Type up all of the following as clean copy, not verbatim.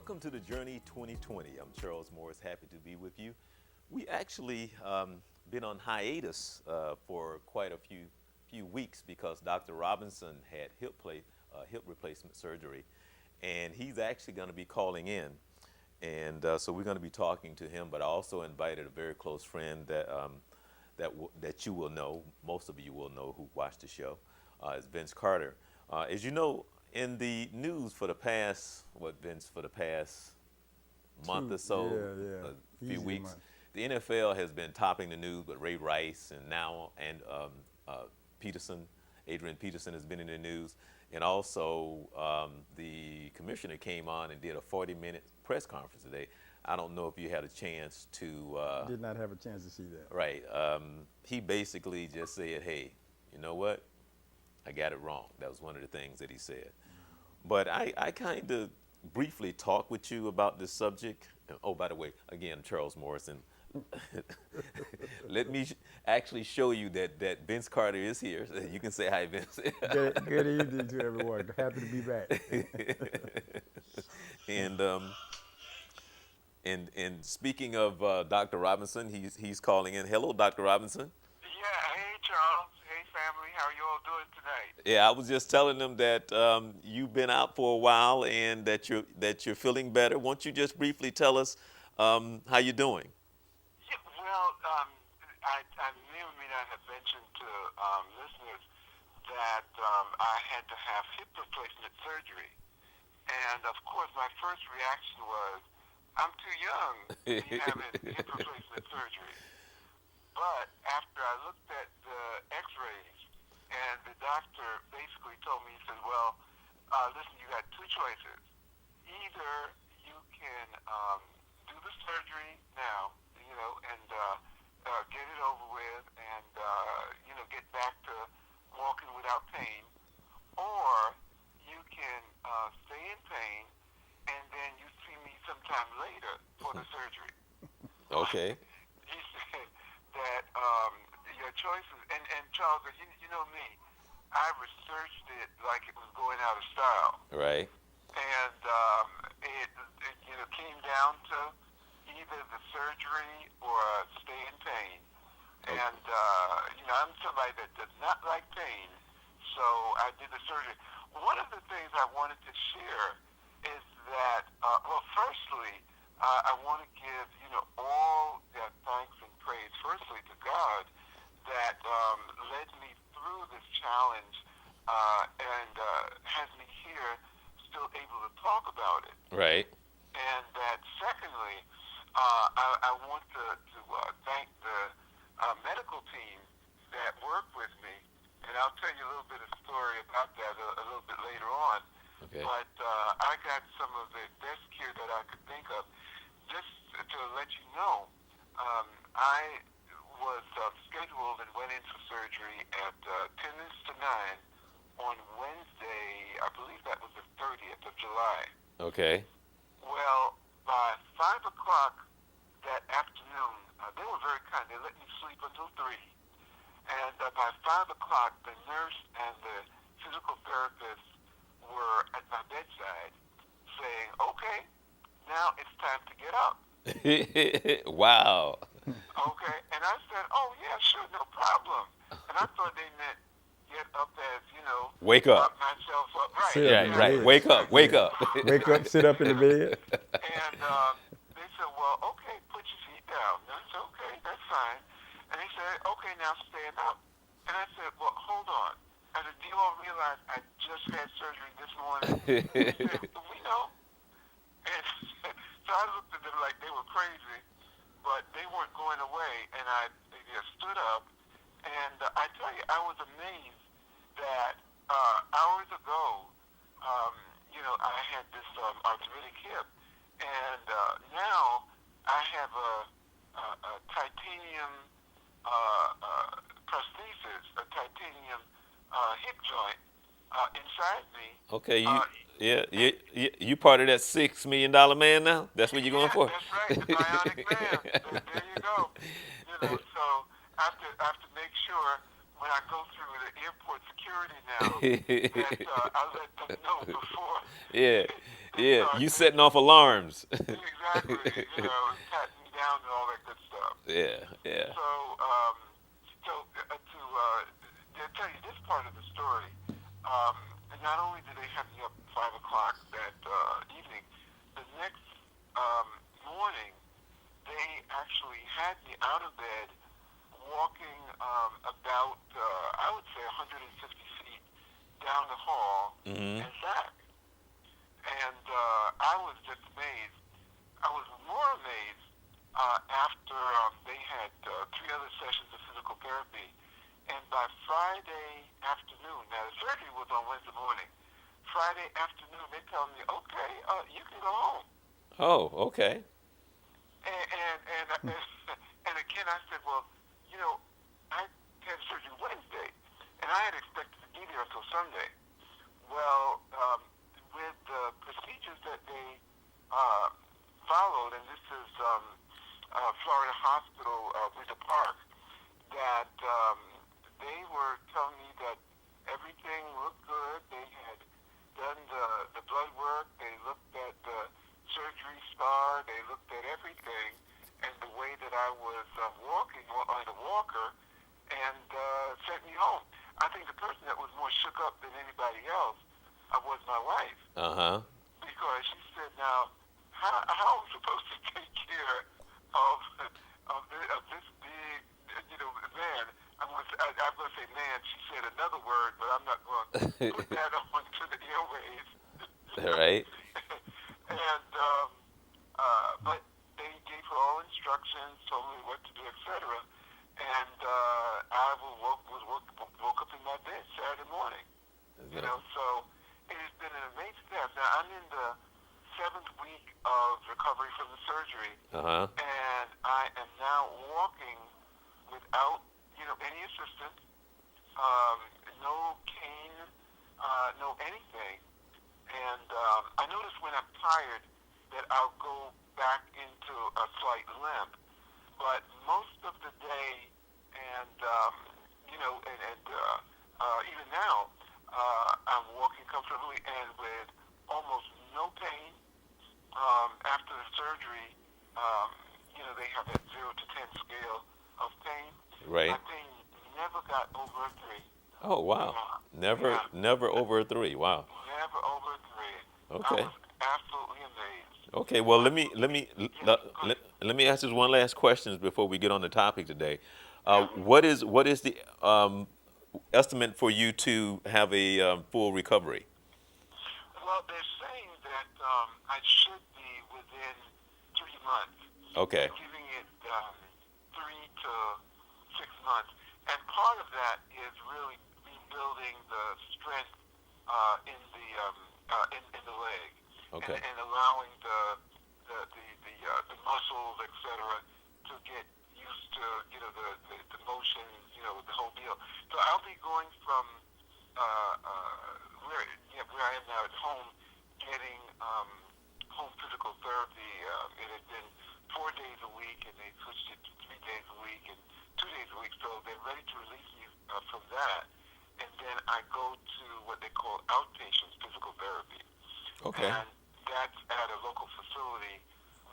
Welcome to the Journey 2020. I'm Charles Morris, happy to be with you. We actually been on hiatus for quite a few weeks because Dr. Robinson had hip replacement surgery, and he's actually going to be calling in, and so we're going to be talking to him. But I also invited a very close friend that you will know, most of you will know who watch the show, is Vince Carter. As you know, in the news for the past, Vince, for the past month or so, a few weeks, the NFL has been topping the news with Ray Rice and Peterson, Adrian Peterson has been in the news. And also the commissioner came on and did a 40-minute press conference today. I don't know if you had a chance to. Did not have a chance to see that. Right. He basically just said, hey, you know what? I got it wrong. That was one of the things that he said. But I kind of briefly talked with you about this subject. Oh, by the way, again, Charles Morrison. Let me actually show you that Vince Carter is here. So you can say hi, Vince. Good evening to everyone. Happy to be back. And speaking of Dr. Robinson, he's calling in. Hello, Dr. Robinson. Yeah, hey Charles, hey family, how are you all doing tonight? Yeah, I was just telling them that you've been out for a while and that you're feeling better. Won't you just briefly tell us how you're doing? Yeah, well, I may not have mentioned to listeners that I had to have hip replacement surgery, and of course my first reaction was, I'm too young to be having hip replacement surgery. But after I looked at the x-rays, and the doctor basically told me, he said, well, listen, you got two choices. Either you can do the surgery now, and get it over with and, get back to walking without pain, or you can stay in pain, and then you see me sometime later for the surgery. Okay. He said that your choices, and Charles, you know me, I researched it like it was going out of style. Right. And it came down to either the surgery or stay in pain. Okay. And, I'm somebody that does not like pain, so I did the surgery. One of the things I wanted to share is that, firstly, I want to give, all the thanks and praise, firstly, to God that led me through this challenge and has me here still able to talk about it. Right. And that, secondly, I want to thank the medical team that worked with me, and I'll tell you a little bit of story about that a little bit later on. Okay. But I got some of the best care that I could think of. Just to let you know, I was scheduled and went in for surgery at 10 minutes to 9 on Wednesday. I believe that was the 30th of July. Okay. Well, by 5 o'clock that afternoon, they were very kind. They let me sleep until 3. And by 5 o'clock, the nurse and the physical therapist were at my bedside saying, okay, now it's time to get up. Wow. Okay, and I said, oh yeah, sure, no problem. And I thought they meant get up as, wake up. Myself up. Right. Sit up Yeah, right. bed. Wake up. Wake up. Wake up, sit up in the bed. And they said, well, okay, put your feet down. And I said, okay, that's fine. And they said, okay, now stand up. And I said, well, hold on. I said, do you all realize I just had surgery this morning? They said, we know. And so I looked at them like they were crazy, but they weren't going away. And they just stood up. And I tell you, I was amazed that hours ago, I had this arthritic hip. And now I have a titanium prosthesis, a titanium hip joint inside me. Okay. You part of that $6 million man now? That's what you're going for? That's right, the bionic man. There you go. So I have to make sure when I go through the airport security now that I let them know before. Yeah. Yeah, So you they, setting off alarms. exactly, patting me down and all that good stuff. Yeah, yeah. So, to tell you this part of the story, um, not only did they have me up at 5 o'clock that evening, the next um, morning they actually had me out of bed, walking about I would say 150 feet down the hall Hmm. and back, and I was just amazed. I was more amazed after they had 3 other sessions of physical therapy. And by Friday afternoon, now the surgery was on Wednesday morning. Friday afternoon, they tell me, okay, you can go home. Oh, okay. And and again, I said, well, you know, I had surgery Wednesday, and I had expected to be there until Sunday. Well, with the procedures that they uh, followed, and this is Florida Hospital, Winter Park, that they were telling me that everything looked good. They had done the blood work. They looked at the surgery scar. They looked at everything, and the way that I was walking on the walker, and sent me home. I think the person that was more shook up than anybody else was my wife, Uh-huh. because she said, "Now, how am I supposed to take care of of this big, man?" I'm going to say man. She said another word, but I'm not going to put that onto the airwaves. All right. And but they gave her all instructions, told me what to do, etc. And I woke up in my bed Saturday morning. So it has been an amazing step. Now I'm in the 7th week of recovery from the surgery, Uh-huh. and I am now walking without, any assistance, no cane, no anything. And I notice when I'm tired that I'll go back into a slight limp. But most of the day, and even now, I'm walking comfortably and with almost no pain. After the surgery, they have that 0 to 10 scale of pain. Right. My pain never got over a 3. Oh, wow. Yeah. Never over a 3. Wow. Never over 3. I Okay. was absolutely amazed. Okay. Well, But, yeah, go ahead. let me ask just one last question before we get on the topic today. Yeah. What is the estimate for you to have a full recovery? Well, they're saying that I should be within 3 months. Okay. They're giving it 3 to 6 months. And part of that is really rebuilding the strength in the leg, Okay. and allowing the muscles, etc., to get used to the motion, the whole deal. So I'll be going from where I am now at home, getting home physical therapy. It had been 4 days a week, and they switched it to 3 days a week and 2 days a week. So they're ready to release me from that, and then I go to what they call outpatient physical therapy. Okay. And that's at a local facility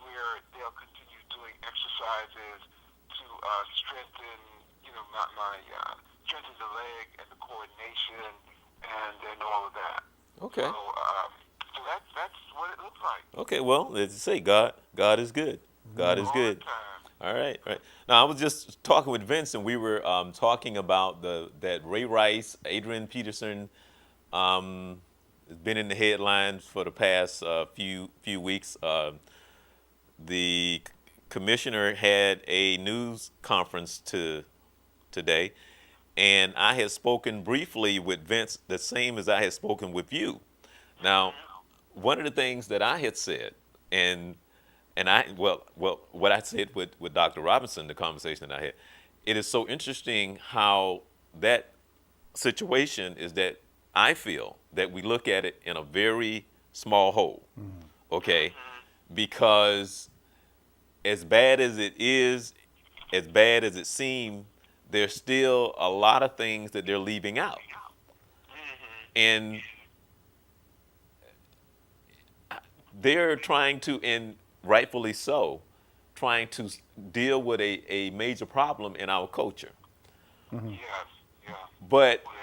where they'll continue doing exercises to strengthen, my strengthen the leg and the coordination and all of that. Okay. So that's what it looks like. Okay. Well, as you say, God is good. God is All good. the time. All right, right. Now I was just talking with Vince, and we were talking about that Ray Rice, Adrian Peterson, has been in the headlines for the past few weeks. The commissioner had a news conference today, and I had spoken briefly with Vince, the same as I had spoken with you. Now, one of the things that I had said, and what I said with Dr. Robinson, the conversation that I had, it is so interesting how that situation is that I feel that we look at it in a very small hole, okay? Because as bad as it is, as bad as it seems, there's still a lot of things that they're leaving out. And they're trying to, and rightfully so, trying to deal with a major problem in our culture. Yes, yeah. But Okay.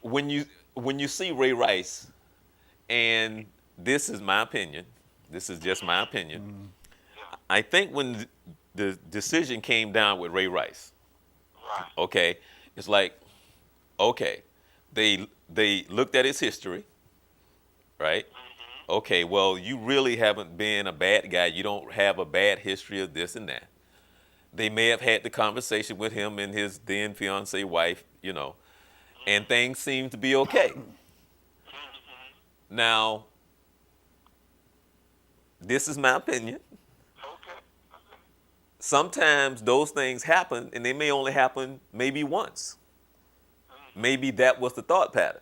when you when you see Ray Rice, and this is my opinion, this is just my opinion. Yeah, I think when the decision came down with Ray Rice, right. okay, it's like, okay, they looked at his history, right? Okay, well, you really haven't been a bad guy. You don't have a bad history of this and that. They may have had the conversation with him and his then fiancee wife, and things seem to be okay. Now, this is my opinion. Okay, okay. Sometimes those things happen, and they may only happen maybe once. Maybe that was the thought pattern.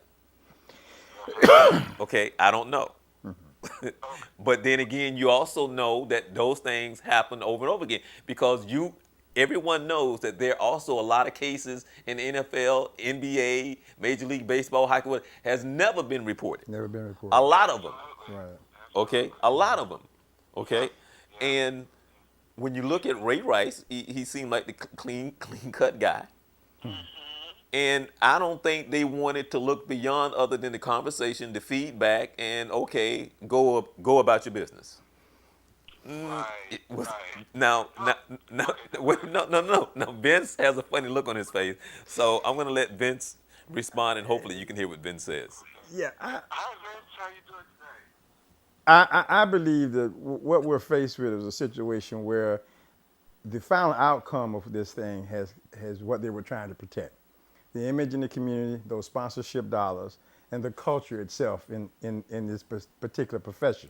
Okay, I don't know. But then again, you also know that those things happen over and over again because everyone knows that there are also a lot of cases in the NFL, NBA, Major League Baseball, hockey, has never been reported. Never been A reported. lot of them. Absolutely. Right. Okay, a lot of them. Okay, and when you look at Ray Rice, he seemed like the clean cut guy. And I don't think they wanted to look beyond other than the conversation, the feedback, and okay, go about your business. Right, It was, right. now, wait, no. Now, Vince has a funny look on his face, so I'm going to let Vince respond, and hopefully you can hear what Vince says. Yeah, Hi, Vince. How you doing today? I believe that what we're faced with is a situation where the final outcome of this thing has what they were trying to protect. The image in the community, those sponsorship dollars, and the culture itself in this particular profession.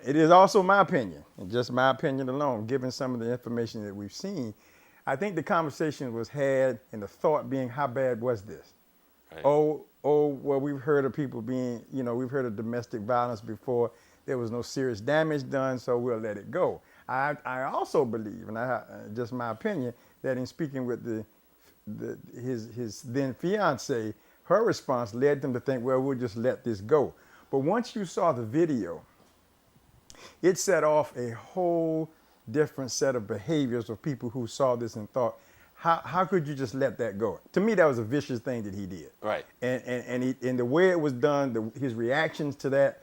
It is also my opinion, and just my opinion alone, given some of the information that we've seen, I think the conversation was had and the thought being, how bad was this? Right. Well, we've heard of people being, we've heard of domestic violence before. There was no serious damage done, so we'll let it go. I also believe, and just my opinion, that in speaking with his then fiance, her response led them to think, well, we'll just let this go. But once you saw the video, it set off a whole different set of behaviors of people who saw this and thought, how could you just let that go? To me, that was a vicious thing that he did. Right. And the way it was done, his reactions to that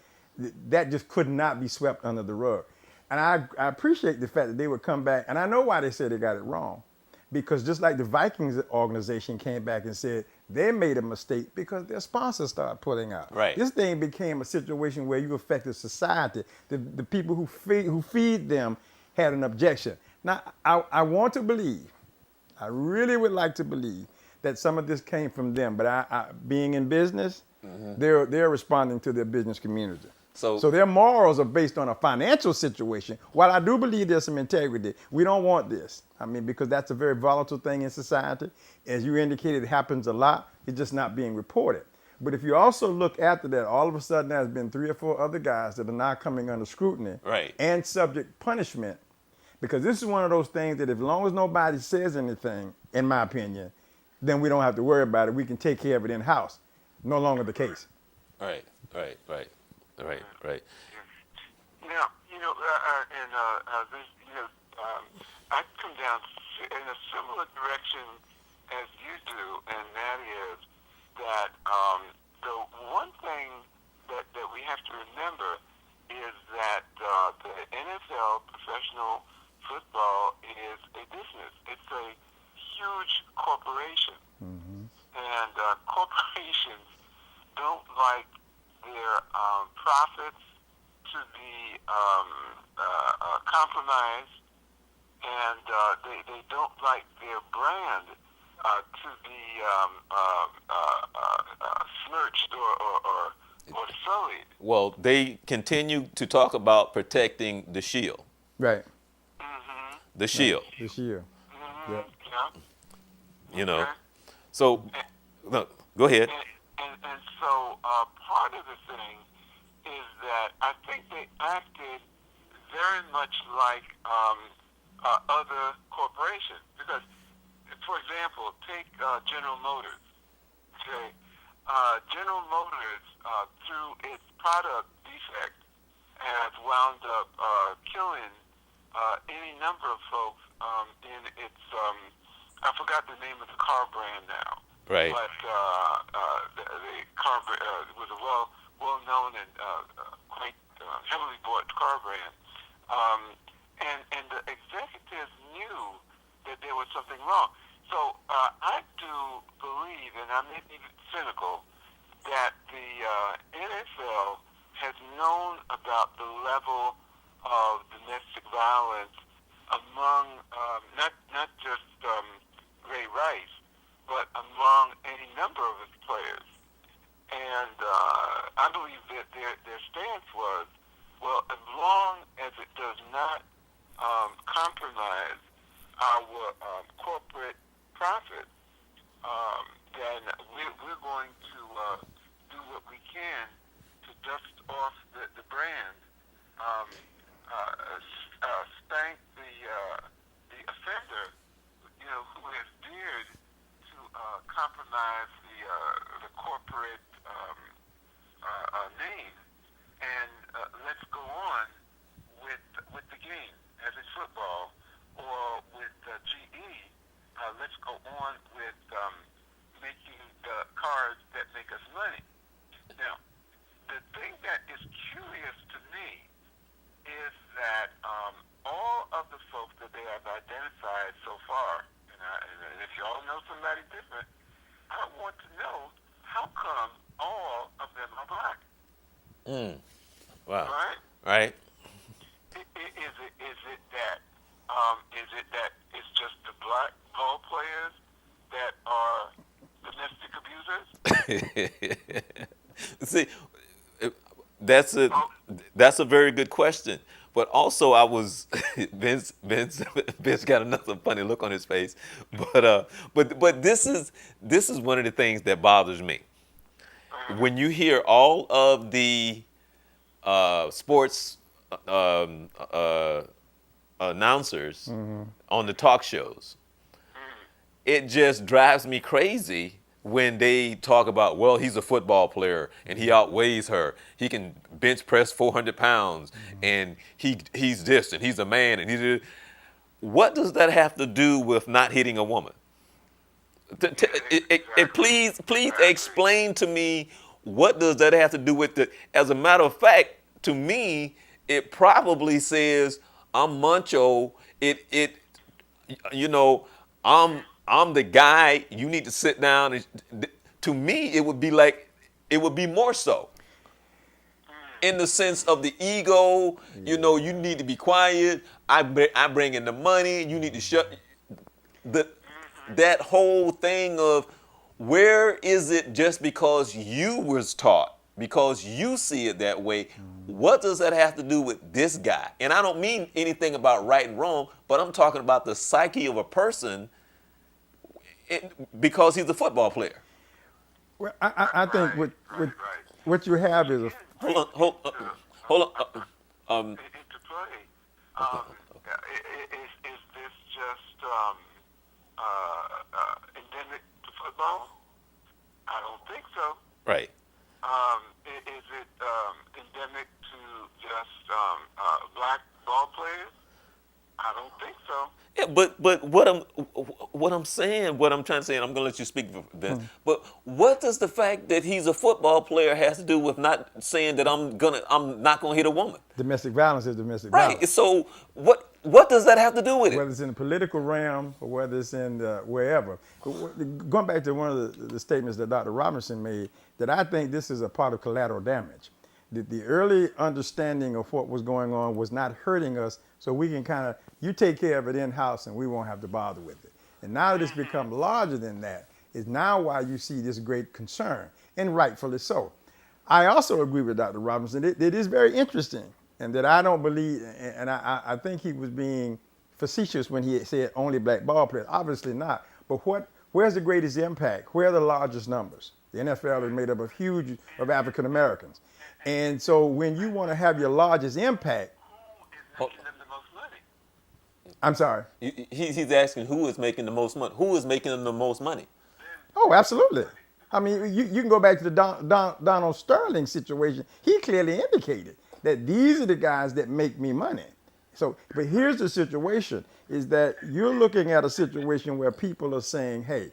just could not be swept under the rug. And I appreciate the fact that they would come back, and I know why they said they got it wrong. Because just like the Vikings organization came back and said they made a mistake because their sponsors started pulling out. Right. This thing became a situation where you affected society. The people who feed them had an objection. Now, I want to believe, I really would like to believe that some of this came from them. But I being in business, they're responding to their business community. So their morals are based on a financial situation. While I do believe there's some integrity, we don't want this. I mean, because that's a very volatile thing in society. As you indicated, it happens a lot. It's just not being reported. But if you also look after that, all of a sudden there's been 3 or 4 other guys that are now coming under scrutiny Right. and subject punishment. Because this is one of those things that as long as nobody says anything, in my opinion, then we don't have to worry about it. We can take care of it in-house. No longer the case. Right. Now, this, I come down in a similar direction as you do, and that is that the one thing that we have to remember is that the NFL, professional football, is a business. It's a huge corporation, and corporations don't like their profits to be compromised, and they don't like their brand to be smirched or sullied. Well, they continue to talk about protecting the shield. Right. The shield. This year. Yep. Yeah. Okay. So, no, go ahead. And so part of the thing is that I think they acted very much like other corporations. Because, for example, take General Motors. Okay, General Motors, through its product folks, and it's I forgot the name of the car brand now. Right. But the car was a well known and quite heavily bought car brand. And the executives knew that there was something wrong. So I do believe, and I may be cynical, that the NFL has known about the level of domestic violence among not just Ray Rice, but among any number of his players. And I believe that their stance was, well, as long as it does not compromise our corporate profits, then we're going to do what we can to dust off the brand, spank the offender, who has dared to compromise the corporate name, and let's go on with the game as it's football, or with GE. Let's go on with making the cars that make us money. Now, the thing that is curious to me is that all of the folks that they have identified so far, and if y'all know somebody different, I want to know how come all of them are black. Wow. Right? Right. Is it that it's just the black ball players that are domestic abusers? See, that's a very good question. But also, I was Vince got another funny look on his face. But this is one of the things that bothers me. When you hear all of the sports announcers on the talk shows, it just drives me crazy when they talk about, well, he's a football player and he outweighs her. He can bench press 400 pounds and he's this and he's a man and he's. What does that have to do with not hitting a woman? Please explain to me, what does that have to do with it? As a matter of fact, to me, it probably says I'm macho. I'm the guy. You need to sit down. To me, it would be more so. In the sense of the ego, you need to be quiet. I bring in the money. You need to shut. That whole thing of, where is it just because you was taught, because you see it that way? What does that have to do with this guy? And I don't mean anything about right and wrong, but I'm talking about the psyche of a person because he's a football player. Well, I think what you have is a Hold on. Into play. Is this just endemic to football? I don't think so. Right. Is it endemic to just black ball players? I don't think so. Yeah, but what I'm trying to say, and I'm gonna let you speak, Vince. But what does the fact that he's a football player has to do with not saying that I'm not gonna hit a woman? domestic violence is domestic Right. violence. So what does that have to do with it? Whether it's in the political realm or whether it's in wherever. Going back to one of the statements that Dr. Robinson made, that I think this is a part of collateral damage. The early understanding of what was going on was not hurting us, so we can you take care of it in-house and we won't have to bother with it. And now that it's become larger than that, is now why you see this great concern, and rightfully so. I also agree with Dr. Robinson. It is very interesting, and that I don't believe, and I think he was being facetious when he said only black ball players. Obviously not. But where's the greatest impact? Where are the largest numbers? The NFL is made up of African Americans. And so when you want to have your largest impact, Who is making them the most money? I'm sorry. He's asking who is making the most money. Who is making them the most money? Oh, absolutely. I mean, you can go back to the Donald Sterling situation. He clearly indicated that these are the guys that make me money. So, but here's the situation: is that you're looking at a situation where people are saying, "Hey,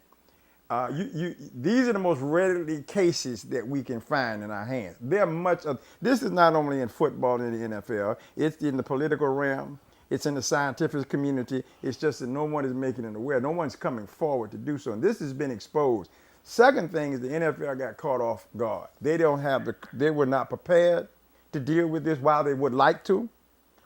these are the most readily cases that we can find in our hands." There are much of this is not only in football and the NFL; it's in the political realm, it's in the scientific community. It's just that no one is making it aware. No one's coming forward to do so, and this has been exposed. Second thing is the NFL got caught off guard. They were not prepared to deal with this while they would like to.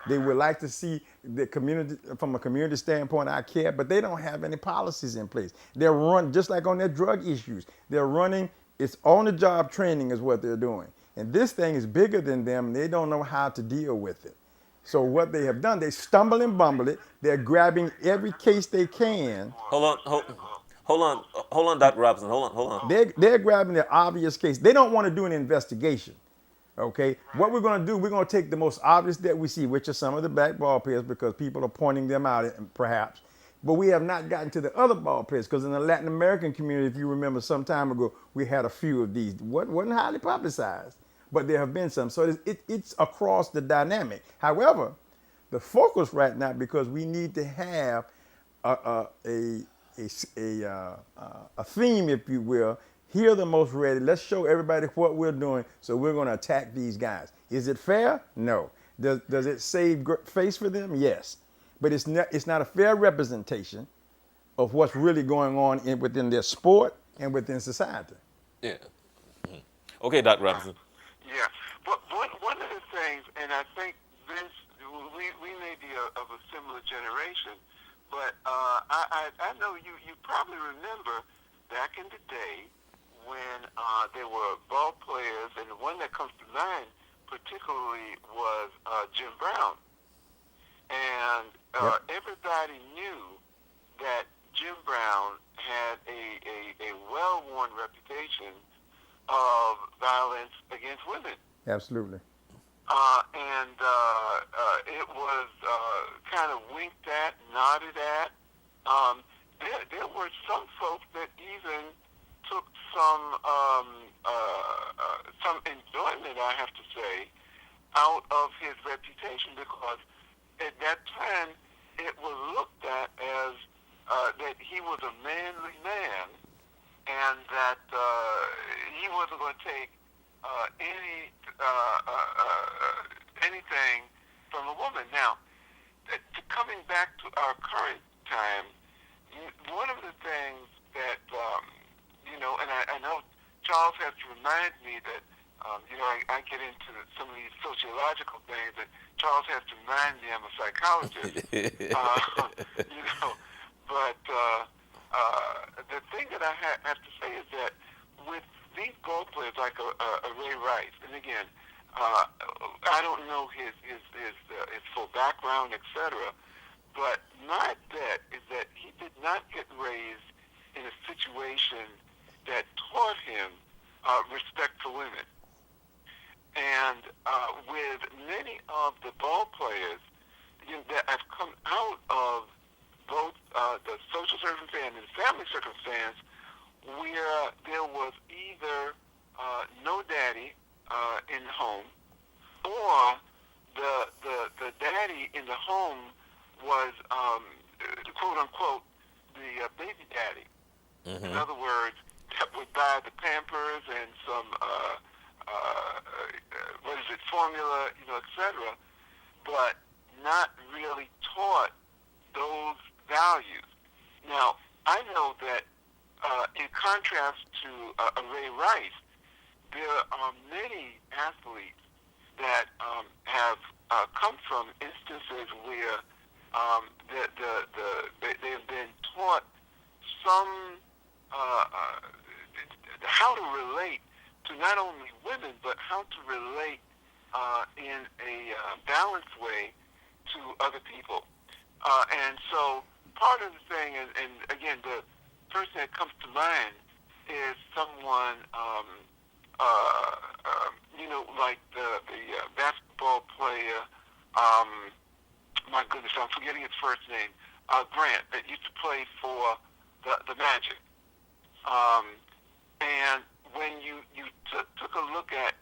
They would like to see the community, from a community standpoint, I care, but they don't have any policies in place. They're run just like on their drug issues. They're running, it's on the job training is what they're doing. And this thing is bigger than them. And they don't know how to deal with it. So what they have done, they stumble and bumble it. They're grabbing every case they can. Hold on, Dr. Robinson. Hold on. They're grabbing the obvious case. They don't want to do an investigation. Okay, what we're going to do, we're going to take the most obvious that we see, which are some of the black ball players, because people are pointing them out, perhaps. But we have not gotten to the other ball players, because in the Latin American community, if you remember some time ago, we had a few of these. Wasn't highly publicized, but there have been some. So it's across the dynamic. However, the focus right now, because we need to have a theme, if you will. Here are the most ready. Let's show everybody what we're doing, so we're going to attack these guys. Is it fair? No. Does it save face for them? Yes. But it's not a fair representation of what's really going on within their sport and within society. Yeah. Mm-hmm. Okay, Dr. Robinson. Yeah. But one of the things, and I think this, we may be of a similar generation, but I know you probably remember back in the day when there were ball players, and the one that comes to mind particularly was Jim Brown. And everybody knew that Jim Brown had a well-worn reputation of violence against women. Absolutely. And it was kind of winked at, nodded at. There were some folks that even took some enjoyment, I have to say, out of his reputation, because at that time it was looked at as that he was a manly man, and that he wasn't going to take anything from a woman. Now, coming back to our current time, one of the things that and I know Charles has to remind me that I get into some of these sociological things that Charles has to remind me I'm a psychologist. But the thing that I have to say is that with these ball players like a Ray Rice, and again, I don't know his full background, etc. But my bet is that he did not get raised in a situation that taught him respect for women. And with many of the ball players that have come out of both the social circumstance and the family circumstance, where there was either no daddy in the home, or the daddy in the home was quote unquote the baby daddy. Mm-hmm. In other words, that would buy the Pampers and some formula, etc., but not really taught those values. Now, I know that in contrast to Ray Rice, there are many athletes that have come from instances where they have been taught some how to relate to not only women, but how to relate in a balanced way to other people. And so part of the thing, and again, the person that comes to mind is someone, like the basketball player, my goodness, I'm forgetting his first name, Grant, that used to play for the Magic. And when you took a look at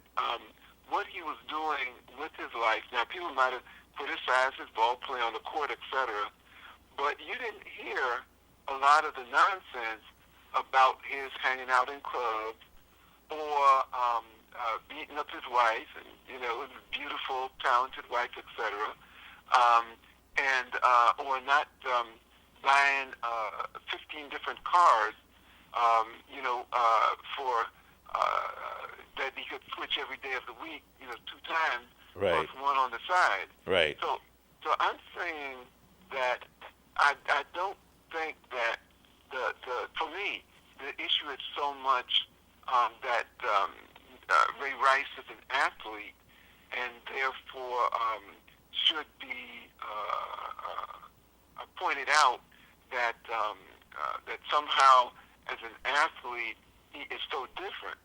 what he was doing with his life, now people might have criticize his ball play on the court, etc. But you didn't hear a lot of the nonsense about his hanging out in clubs or beating up his wife, and his beautiful, talented wife, etc. And or not buying 15 different cars, for that he could switch every day of the week, 2 times, Right. plus one on the side. Right. So I'm saying that I don't think that for me the issue is so much that Ray Rice is an athlete and therefore should be pointed out that that somehow as an athlete he is so different.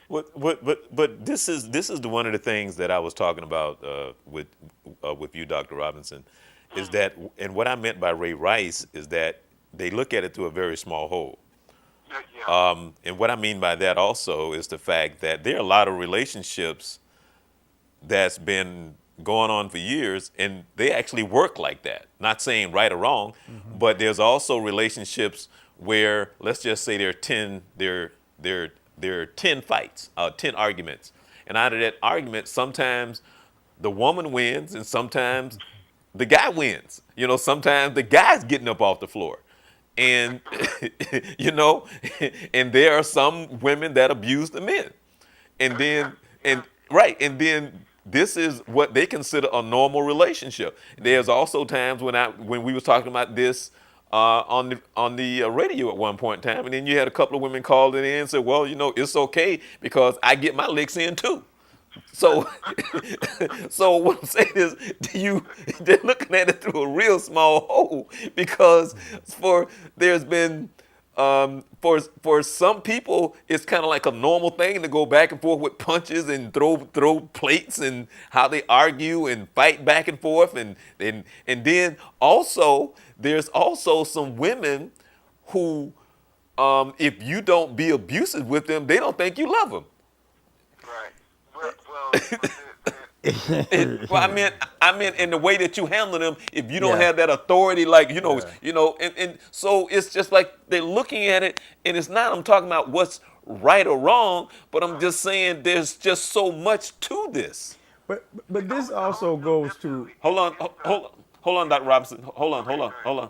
But this is one of the things that I was talking about with you, Dr. Robinson, is that, and what I meant by Ray Rice is that they look at it through a very small hole. Yeah. And what I mean by that also is the fact that there are a lot of relationships that's been going on for years, and they actually work like that. Not saying right or wrong, but there's also relationships where, let's just say there are 10 fights, 10 arguments, and out of that argument, sometimes the woman wins, and sometimes the guy wins. Sometimes the guy's getting up off the floor. And, and there are some women that abuse the men. And then, and then this is what they consider a normal relationship. There's also times when we was talking about this on the radio at one point in time, and then you had a couple of women called in and said, well, it's okay because I get my licks in too. So, so what I'm saying is, they're looking at it through a real small hole, because there's been for some people it's kind of like a normal thing to go back and forth with punches and throw plates and how they argue and fight back and forth, and then also there's also some women who if you don't be abusive with them, they don't think you love them. Right. Well, Well, I meant in the way that you handle them. If you don't Yeah. have that authority, like and so it's just like they're looking at it, and it's not. I'm talking about what's right or wrong, but I'm just saying there's just so much to this. But this also goes to Hold on, Dr. Robinson. Hold on.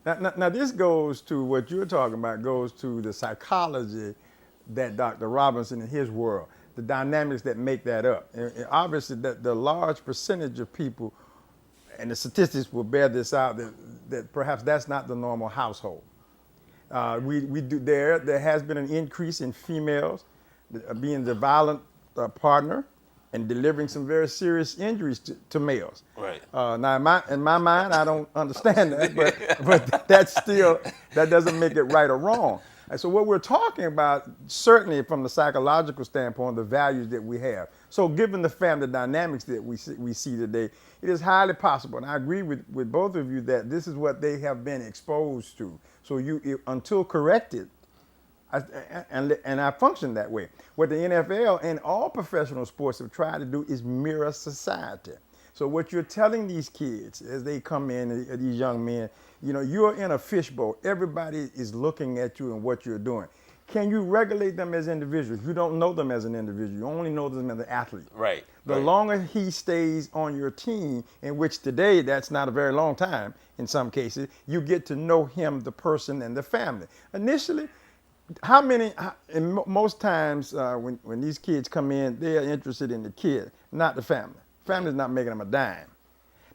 now this goes to what you're talking about, goes to the psychology that Dr. Robinson in his world, the dynamics that make that up. And obviously that the large percentage of people, and the statistics will bear this out, that perhaps that's not the normal household. There has been an increase in females being the violent partner and delivering some very serious injuries to males. Right. Now, in my mind, I don't understand that, but that doesn't make it right or wrong. And so what we're talking about, certainly from the psychological standpoint, the values that we have. So given the family dynamics that we see today, it is highly possible, and I agree with both of you, that this is what they have been exposed to. So until corrected, and I function that way. What the NFL and all professional sports have tried to do is mirror society. So what you're telling these kids as they come in, these young men, you're in a fishbowl. Everybody is looking at you and what you're doing. Can you regulate them as individuals? You don't know them as an individual. You only know them as an athlete. Right. The longer he stays on your team, in which today that's not a very long time in some cases, you get to know him, the person, and the family. Initially, most times when these kids come in, they are interested in the kid, not the family. Family's not making them a dime.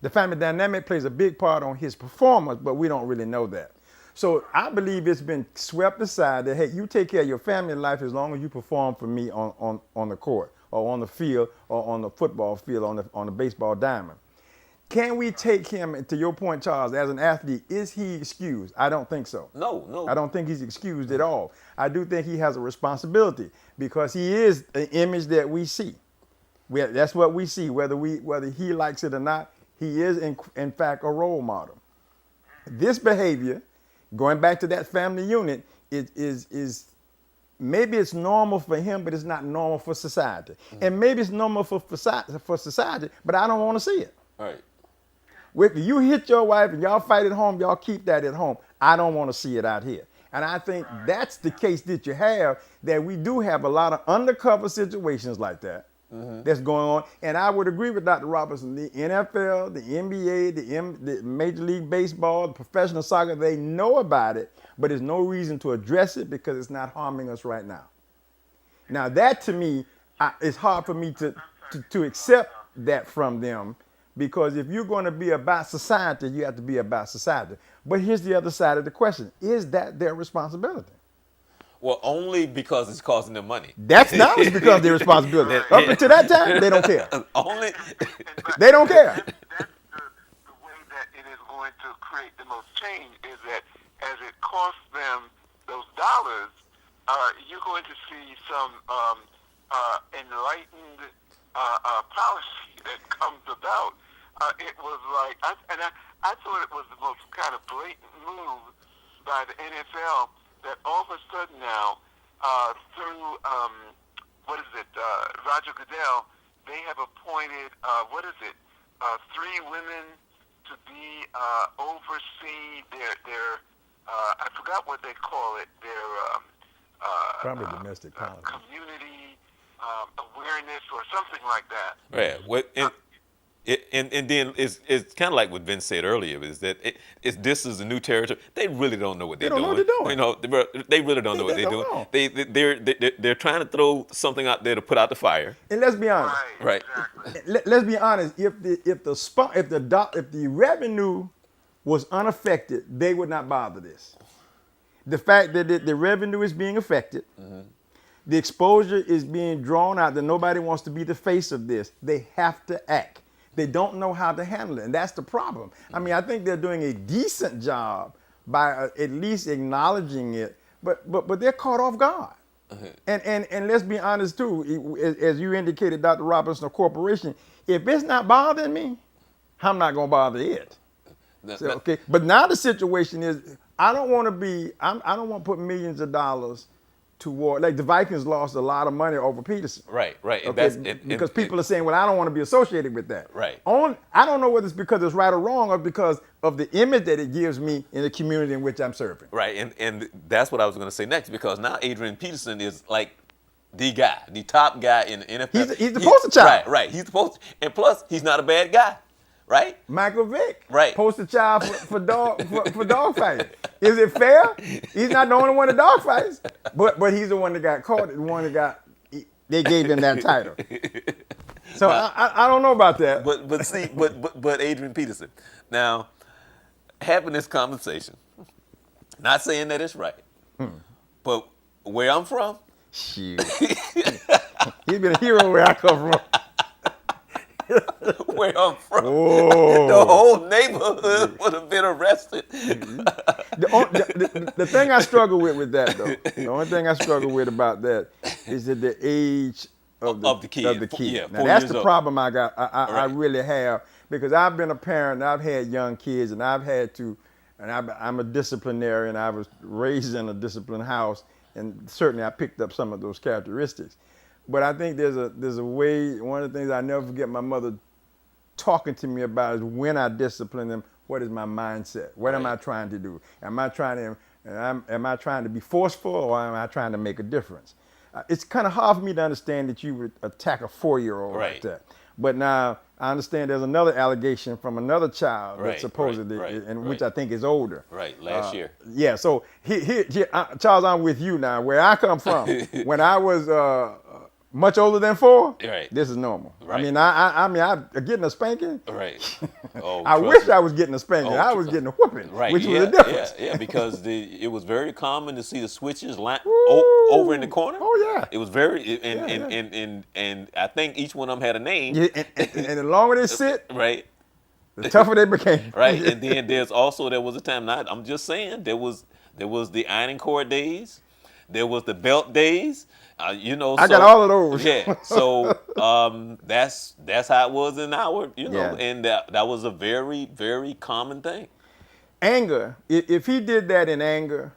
The family dynamic plays a big part on his performance, but we don't really know that. So I believe it's been swept aside that, hey, you take care of your family life as long as you perform for me on the court or on the field or on the football field, on the baseball diamond. Can we take him, to your point, Charles, as an athlete, is he excused? I don't think so. No. I don't think he's excused at all. I do think he has a responsibility because he is an image that we see. That's what we see, whether he likes it or not. He is, in fact, a role model. This behavior, going back to that family unit, is maybe it's normal for him, but it's not normal for society. And maybe it's normal for society, but I don't want to see it. Right. If you hit your wife and y'all fight at home, y'all keep that at home. I don't want to see it out here. And I think that's the case that you have, that we do have a lot of undercover situations like that that's going on. And I would agree with Dr. Robinson. The NFL, the NBA, the Major League Baseball, the professional soccer, they know about it, but there's no reason to address it because it's not harming us right now. Now that to me, it's hard for me to accept that from them, because if you're going to be about society, you have to be about society. But here's the other side of the question. Is that their responsibility? Well, only because it's costing them money. That's not because of their responsibility. Up until that time, they don't care. Only. They don't care. That's the way that it is going to create the most change, is that as it costs them those dollars, you're going to see some enlightened policy that comes about. It was like, I thought it was the most kind of blatant move by the NFL that all of a sudden now, through Roger Goodell, they have appointed 3 women to be oversee their I forgot what they call it, their Probably domestic policy. community awareness or something like that. Right. And then it's kind of like what Vince said earlier, is that this is a new territory. They really don't know what they're doing. They don't know what they're doing. You know, they really don't know what they're doing. They're trying to throw something out there to put out the fire. And let's be honest. Right. Exactly. Let's be honest. If the revenue was unaffected, they would not bother this. The fact that the revenue is being affected, the exposure is being drawn out, that nobody wants to be the face of this. They have to act. They don't know how to handle it, and that's the problem. I mean, I think they're doing a decent job by at least acknowledging it, but they're caught off guard. And let's be honest too, as you indicated, Dr. Robinson, a corporation, if it's not bothering me, I'm not gonna bother it. So, okay, but now the situation is, I don't want to put millions of dollars toward, like the Vikings lost a lot of money over Peterson. Right. Okay, because people are saying, well, I don't want to be associated with that. Right. I don't know whether it's because it's right or wrong, or because of the image that it gives me in the community in which I'm serving. Right. And that's what I was going to say next, because now Adrian Peterson is like the guy, the top guy in the NFL. He's the poster child. Right. He's the poster, and plus he's not a bad guy. Right? Michael Vick, right? Poster child for dog fighting. Is it fair? He's not the only one that dog fights, but he's the one that got caught. The one that they gave him that title. So I don't know about that. But Adrian Peterson. Now, having this conversation, not saying that it's right, but where I'm from, shoot, he's been a hero where I come from. Where I'm from, Whoa. The whole neighborhood would have been arrested. The thing I struggle with that, though, the only thing I struggle with about that is that the age of the kid. Yeah, now that's the old. problem I got. I really have, because I've been a parent, and I've had young kids, and I've had to, and I'm a disciplinarian. I was raised in a disciplined house, and certainly I picked up some of those characteristics. But I think there's a way. One of the things I never forget my mother talking to me about is, when I discipline them, what is my mindset? What am I trying to do? Am I trying to be forceful, or am I trying to make a difference? It's kind of hard for me to understand that you would attack a 4-year-old like that. But now I understand there's another allegation from another child that supposedly, which I think is older. Right, last year. Yeah, so Charles, I'm with you now. Where I come from, when I was much older than 4, this is normal. Right. I mean, I getting a spanking. Right. Oh, I wish I was getting a spanking. I was getting a whooping, which was a difference. Yeah, because it was very common to see the switches over in the corner. Oh yeah. It was very, and I think each one of them had a name. Yeah, and the longer they sit, the tougher they became. Right, and then there was a time. Now I'm just saying, there was the ironing cord days, there was the belt days. I got all of those. Yeah, so that's how it was in our, and that was a very, very common thing. Anger. If he did that in anger,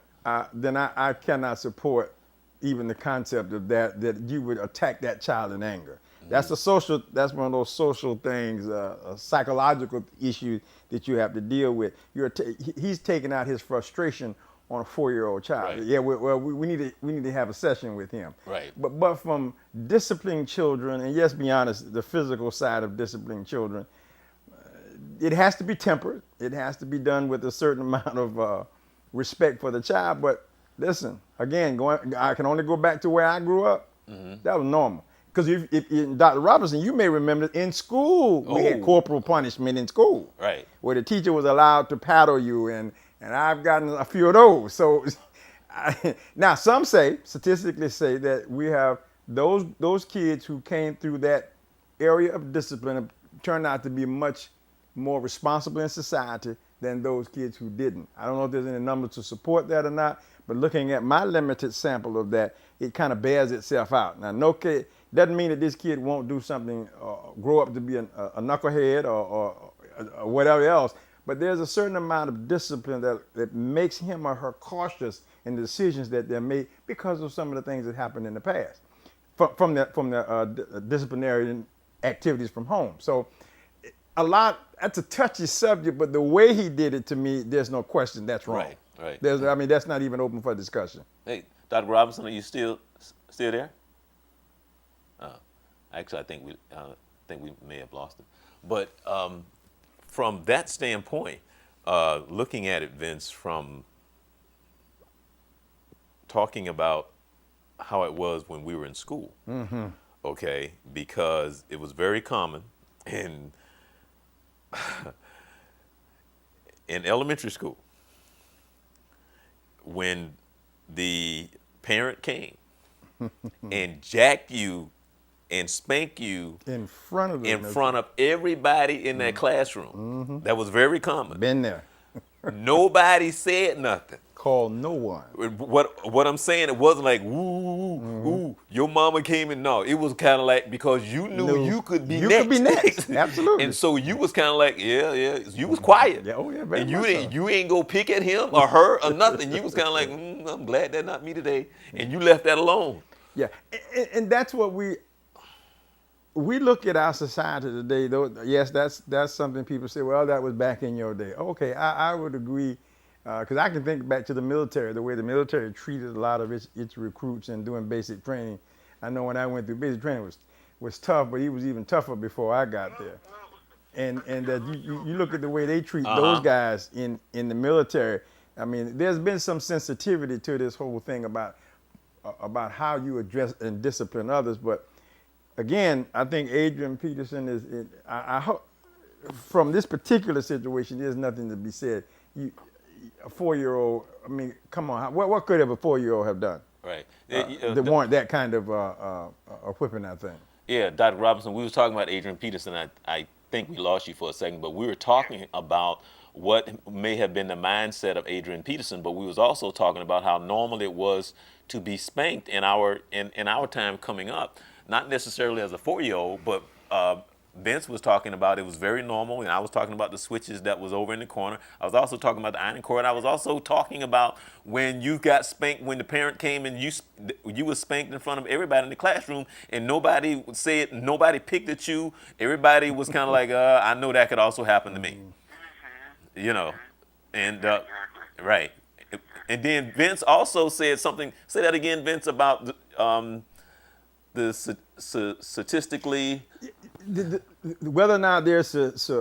then I cannot support even the concept of that you would attack that child in anger. That's a social. That's one of those social things, a psychological issue that you have to deal with. He's taking out his frustration on a 4-year-old child. Right. Yeah, we need to have a session with him. Right. But from disciplining children, and yes, be honest, the physical side of disciplining children, it has to be tempered. It has to be done with a certain amount of respect for the child. But listen, again, I can only go back to where I grew up. That was normal. Because if Dr. Robinson, you may remember in school, we had corporal punishment in school. Right. Where the teacher was allowed to paddle you, and I've gotten a few of those. So now some statistically say that we have those kids who came through that area of discipline have turned out to be much more responsible in society than those kids who didn't. I don't know if there's any numbers to support that or not, but looking at my limited sample of that, it kind of bears itself out. Now, no kid, doesn't mean that this kid won't do something, grow up to be a knucklehead or whatever else, but there's a certain amount of discipline that makes him or her cautious in the decisions that they're made because of some of the things that happened in the past from the disciplinary activities from home. So that's a touchy subject, but the way he did it, to me, there's no question that's wrong. Right. That's not even open for discussion. Hey, Dr. Robinson, are you still there? Actually, I think we may have lost him. But from that standpoint, looking at it, Vince, from talking about how it was when we were in school, okay, because it was very common in elementary school when the parent came and jacked you and spank you in front of everybody in that classroom. That was very common. Been there. Nobody said nothing. Called no one. What I'm saying, it wasn't like, ooh, your mama came in. No, it was kind of like, because you knew you could be next. You could be next, absolutely. And so you was kind of like, yeah, you was quiet. Yeah, very and much you ain't go pick at him or her or nothing. You was kind of like, I'm glad that's not me today. And you left that alone. Yeah, and that's what we look at our society today, though. Yes, that's something people say, well, that was back in your day. Okay, I would agree, because I can think back to the military, the way the military treated a lot of its recruits and doing basic training. I know when I went through basic training was tough, but he was even tougher before I got there. And that you look at the way they treat those guys in the military. I mean, there's been some sensitivity to this whole thing about how you address and discipline others, but again, I think Adrian Peterson I hope from this particular situation, there's nothing to be said. A 4-year-old, I mean, come on, what could a 4-year-old have done? Right. They warrant that kind of a whipping, I think. Yeah, Dr. Robinson, we was talking about Adrian Peterson. I think we lost you for a second, but we were talking about what may have been the mindset of Adrian Peterson, but we was also talking about how normal it was to be spanked in our time coming up. Not necessarily as a 4-year-old, but Vince was talking about it was very normal, and I was talking about the switches that was over in the corner. I was also talking about the ironing cord. I was also talking about when you got spanked, when the parent came and you was spanked in front of everybody in the classroom, and nobody said, nobody picked at you. Everybody was kind of like, I know that could also happen to me. You know, and right. And then Vince also said something. Say that again, Vince, about the statistically. Whether or not there's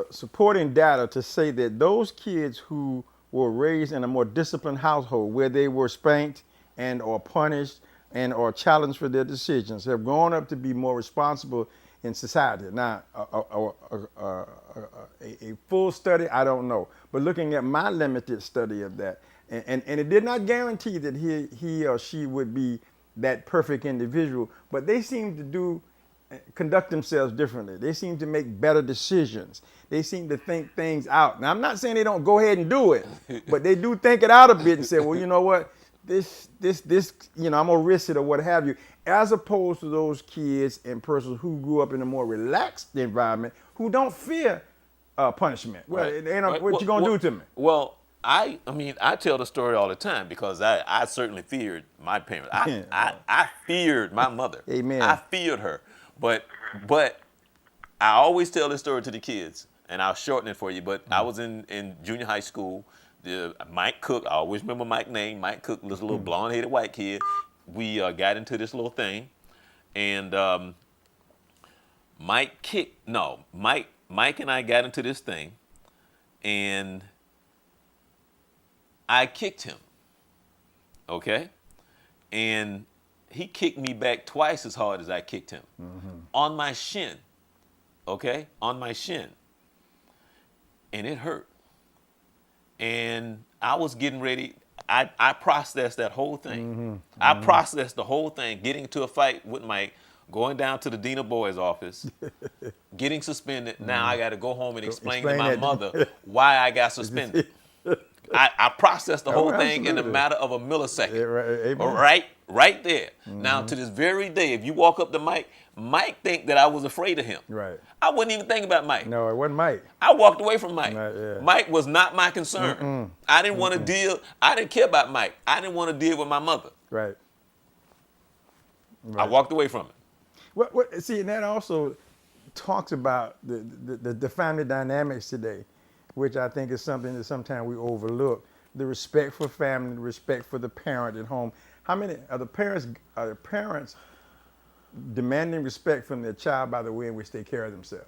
supporting data to say that those kids who were raised in a more disciplined household where they were spanked and or punished and or challenged for their decisions have grown up to be more responsible in society. Now, a full study, I don't know. But looking at my limited study of that, and it did not guarantee that he or she would be that perfect individual, but they seem to conduct themselves differently. They seem to make better decisions. They seem to think things out. Now, I'm not saying they don't go ahead and do it, but they do think it out a bit and say, well, you know what, this, I'm gonna risk it or what have you, as opposed to those kids and persons who grew up in a more relaxed environment who don't fear punishment. Well, Right. What you gonna do to me? Well, I mean, I tell the story all the time because I certainly feared my parents. I feared my mother. Amen. I feared her. But I always tell this story to the kids, and I'll shorten it for you. But I was in junior high school. Mike Cook, I always remember Mike's name. Mike Cook was a little blonde-headed white kid. We got into this little thing, and Mike and I got into this thing, and I kicked him. Okay, and he kicked me back twice as hard as I kicked him on my shin. Okay, on my shin, and it hurt. And I was getting ready. I processed that whole thing. I processed the whole thing, getting into a fight with Mike, going down to the Dean of Boys' office, getting suspended. Now I got to go home and explain to my mother why I got suspended. I processed the whole thing in a matter of a millisecond. Right there. Now, to this very day, if you walk up to Mike think that I was afraid of him. Right. I wouldn't even think about Mike. No, it wasn't Mike. I walked away from Mike. Right, yeah. Mike was not my concern. I didn't want to deal. I didn't care about Mike. I didn't want to deal with my mother. Right. I walked away from it. See, and that also talks about the family dynamics today, which I think is something that sometimes we overlook. The respect for family, the respect for the parent at home. How many are the parents demanding respect from their child by the way in which they carry themselves?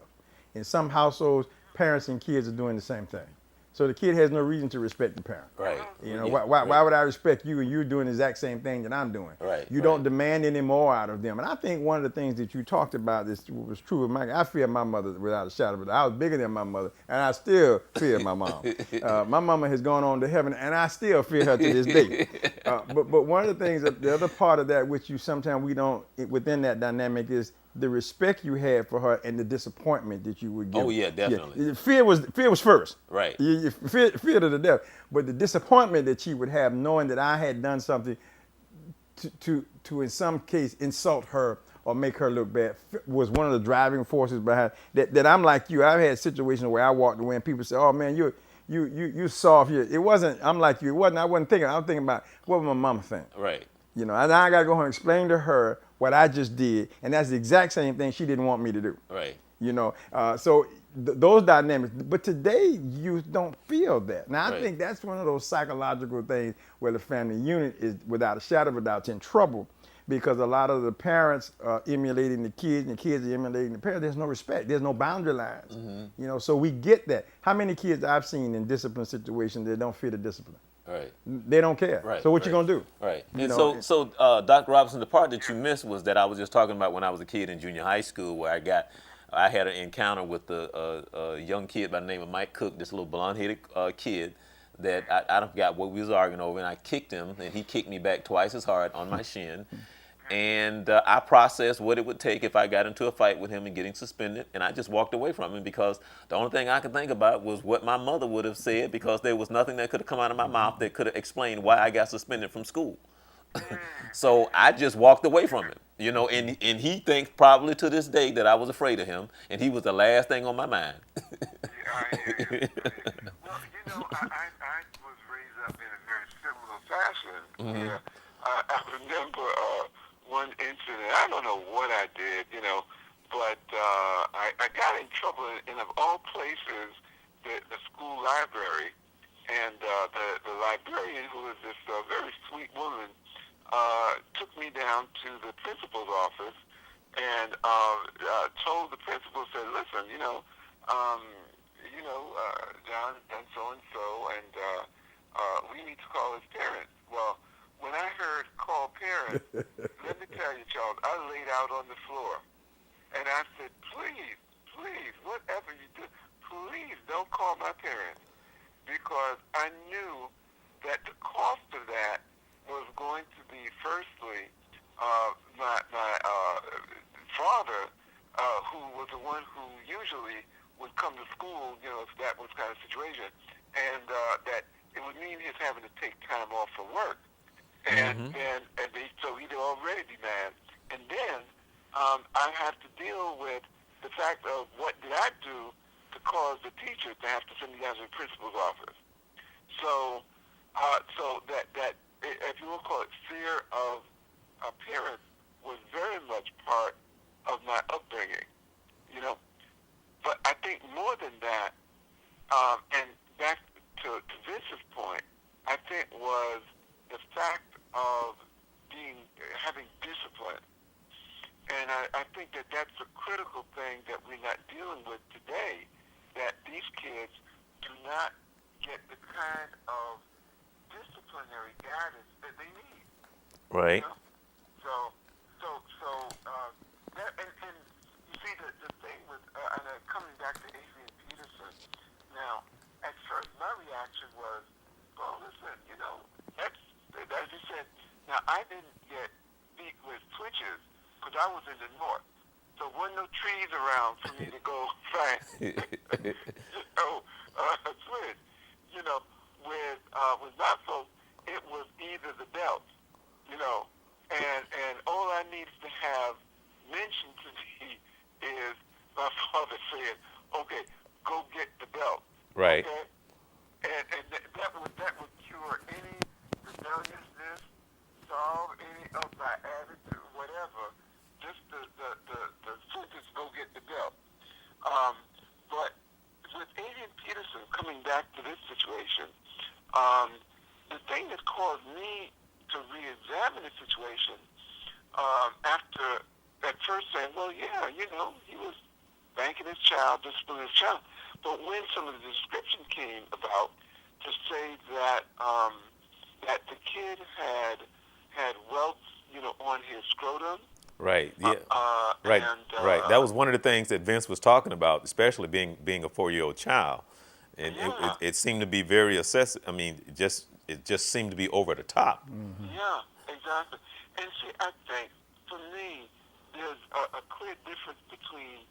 In some households, parents and kids are doing the same thing. So the kid has no reason to respect the parent. Right. You know, why would I respect you and you're doing the exact same thing that I'm doing? Right. You don't demand any more out of them. And I think one of the things that you talked about this was true with Mike. I fear my mother without a shadow of a doubt. I was bigger than my mother, and I still fear my mom. My mama has gone on to heaven, and I still fear her to this day. But one of the things, the other part of that, which you sometimes we don't, within that dynamic, is the respect you had for her and the disappointment that you would give. Oh yeah, definitely. Yeah. Fear was first. Right. You feared to the death. But the disappointment that she would have knowing that I had done something to in some case insult her or make her look bad was one of the driving forces behind that. I'm like you. I've had situations where I walked away and people say, "Oh man, you soft." It wasn't. I'm like you. It wasn't. I wasn't thinking. I'm thinking about what would my mama think. Right. You know, and now I got to go home and explain to her what I just did, and that's the exact same thing she didn't want me to do. Right. You know, so those dynamics. But today, you don't feel that. Now, I think that's one of those psychological things where the family unit is, without a shadow of a doubt, in trouble because a lot of the parents are emulating the kids, and the kids are emulating the parents. There's no respect. There's no boundary lines. You know, so we get that. How many kids I've seen in discipline situations that don't fear the discipline? Right. They don't care. Right. So what you gonna do? Right. You And know, so Dr. Robinson, the part that you missed was that I was just talking about when I was a kid in junior high school, where I had an encounter with a young kid by the name of Mike Cook, this little blonde-headed kid that I don't forgot what we was arguing over, and I kicked him, and he kicked me back twice as hard on my shin. And I processed what it would take if I got into a fight with him and getting suspended, and I just walked away from him because the only thing I could think about was what my mother would have said, because there was nothing that could have come out of my mouth that could have explained why I got suspended from school. So I just walked away from him, you know, and he thinks probably to this day that I was afraid of him, and he was the last thing on my mind. I hear you. Well, you know, I was raised up in a very similar fashion. Yeah, I remember one incident. I don't know what I did, you know, but I got in trouble in of all places, the school library, and the librarian, who was this very sweet woman, took me down to the principal's office and told the principal, said, "Listen, John and so and we need to call his parents." Well, when I heard call parents, let me tell you, Charles, I laid out on the floor, and I said, please, whatever you do, please don't call my parents, because I knew that the cost of that was going to be, firstly, my father, who was the one who usually would come to school, you know, if that was kind of situation, and that it would mean his having to take time off from work. And so he'd already be mad. And then I have to deal with the fact of what did I do to cause the teacher to have to send me down to the principal's office. So that if you will call it fear of parents was very much part of my upbringing. critical thing that we're not dealing with today, that these kids do not get the kind of disciplinary guidance that they need. Right. You know? And you see, the thing with, coming back to Adrian Peterson, now, at first my reaction was, well, listen, that's, as you said, now I didn't get beat with twitches because I was in the north. So there weren't no trees around for me to go find, twitch. With my folks, it was either the belt, and all I needed to have mentioned to me is my father said, okay, go get the belt. Right. Okay? And that would cure any rebelliousness, solve any of my attitude, whatever. Just the sentence, go get the belt. But with Adrian Peterson, coming back to this situation, the thing that caused me to re-examine the situation, after at first saying, well, yeah, he was banking his child, disciplining his child. But when some of the description came about to say that that the kid had welts, on his scrotum. Right. Yeah. Right. And, Right. That was one of the things that Vince was talking about, especially being a 4-year-old child, and Yeah. it seemed to be very excessive. I mean, it just seemed to be over the top. Mm-hmm. Yeah, exactly. And see, I think for me, there's a clear difference between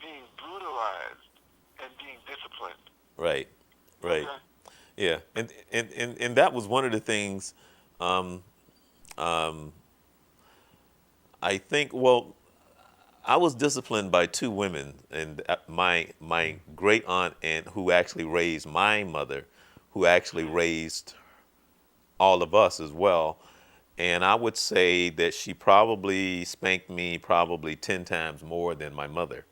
being brutalized and being disciplined. Right. Right. Okay? Yeah. And that was one of the things. I think. Well, I was disciplined by two women, and my great aunt and who actually raised my mother, who actually raised all of us as well. And I would say that she probably spanked me probably 10 times more than my mother.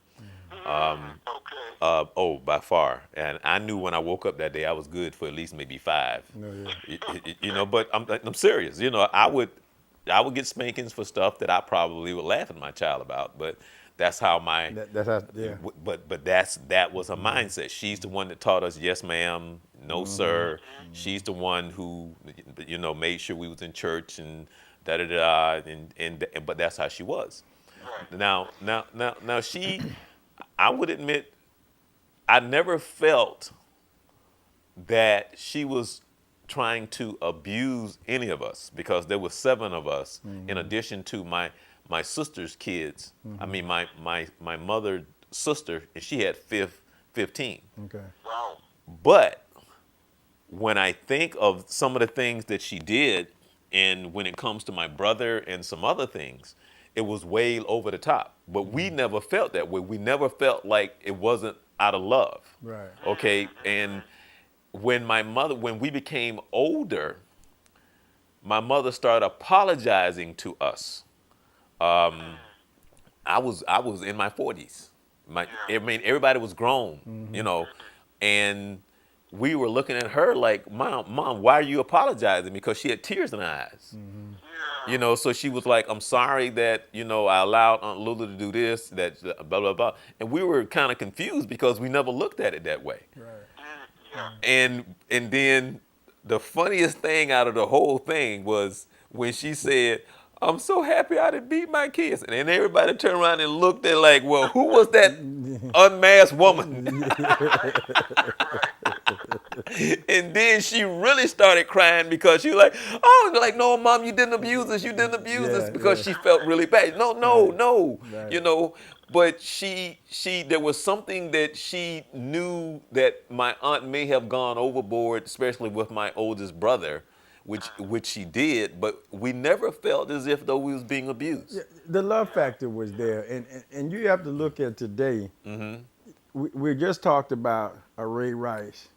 Okay. By far. And I knew when I woke up that day I was good for at least maybe 5. No, yeah. But I'm serious. I would get spankings for stuff that I probably would laugh at my child about, but that's how That's how, yeah. but that was her mindset. She's the one that taught us yes ma'am, no sir. She's the one who made sure we was in church and da da da and but that's how she was. Right. Now she, I would admit, I never felt that she was trying to abuse any of us because there were 7 of us in addition to my sister's kids. I mean my mother's sister, and she had 15. Okay. Wow. But when I think of some of the things that she did, and when it comes to my brother and some other things, it was way over the top. But we never felt that way. We never felt like it wasn't out of love. Right. Okay. And when we became older, my mother started apologizing to us. I was in my 40s. I mean, everybody was grown, and we were looking at her like, Mom, why are you apologizing? Because she had tears in her eyes. Yeah. So she was like, I'm sorry that, I allowed Aunt Lulu to do this, that blah, blah, blah. And we were kind of confused because we never looked at it that way. Right. Yeah. And then the funniest thing out of the whole thing was when she said, I'm so happy I didn't beat my kids. And then everybody turned around and looked at like, well, who was that unmasked woman? And then she really started crying because she was like, no, Mom, you didn't abuse us. You didn't abuse us, because she felt really bad. No. Right. But there was something that she knew that my aunt may have gone overboard, especially with my oldest brother, which she did, but we never felt as if though we was being abused. Yeah, the love factor was there, and you have to look at today. We just talked about a Ray Rice,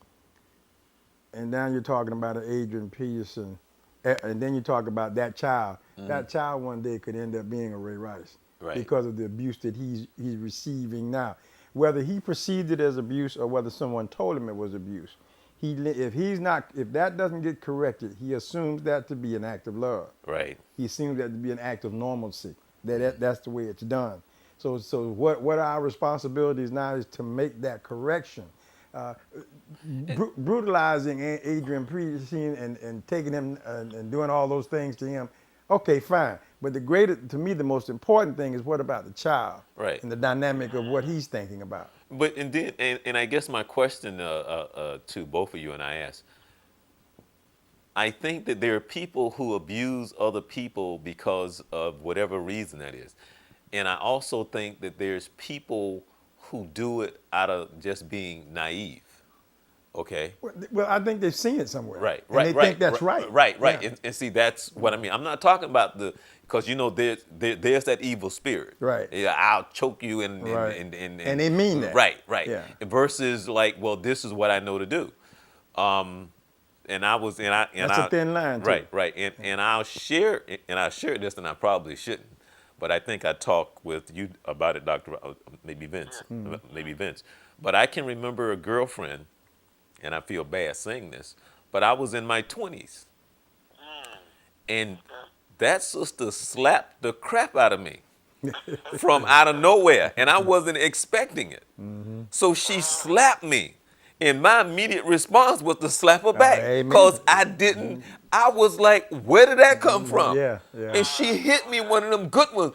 and now you're talking about an Adrian Peterson, and then you talk about that child. That child one day could end up being a Ray Rice, Right. because of the abuse that he's receiving now. Whether he perceived it as abuse or whether someone told him it was abuse, if that doesn't get corrected, he assumes that to be an act of love. Right. He assumes that to be an act of normalcy. That's the way it's done. So what our responsibilities now is to make that correction. Uh, Brutalizing Adrian Peterson and taking him and doing all those things to him, okay, fine. But to me, the most important thing is what about the child Right. and the dynamic of what he's thinking about. But and then and I guess my question to both of you and I ask, I think that there are people who abuse other people because of whatever reason that is. And I also think that there's people who do it out of just being naive. Okay? Well, I think they've seen it somewhere, Right, and right, they right, think that's right. right. Yeah. And see, that's what I mean. I'm not talking about because there's that evil spirit. Right. Yeah, I'll choke you Right. and And they mean that. Right, right. Yeah. Versus like, well, this is what I know to do. And I was That's a thin line, too. Right. And I'll share this, and I probably shouldn't, but I think I talked with you about it, Doctor. Maybe Vince, maybe Vince. But I can remember a girlfriend, and I feel bad saying this, but I was in my 20s, and that sister slapped the crap out of me from out of nowhere, and I wasn't expecting it. So she slapped me, and my immediate response was to slap her back amen. because I didn't. I was like, "Where did that come from?" Yeah. And she hit me one of them good ones,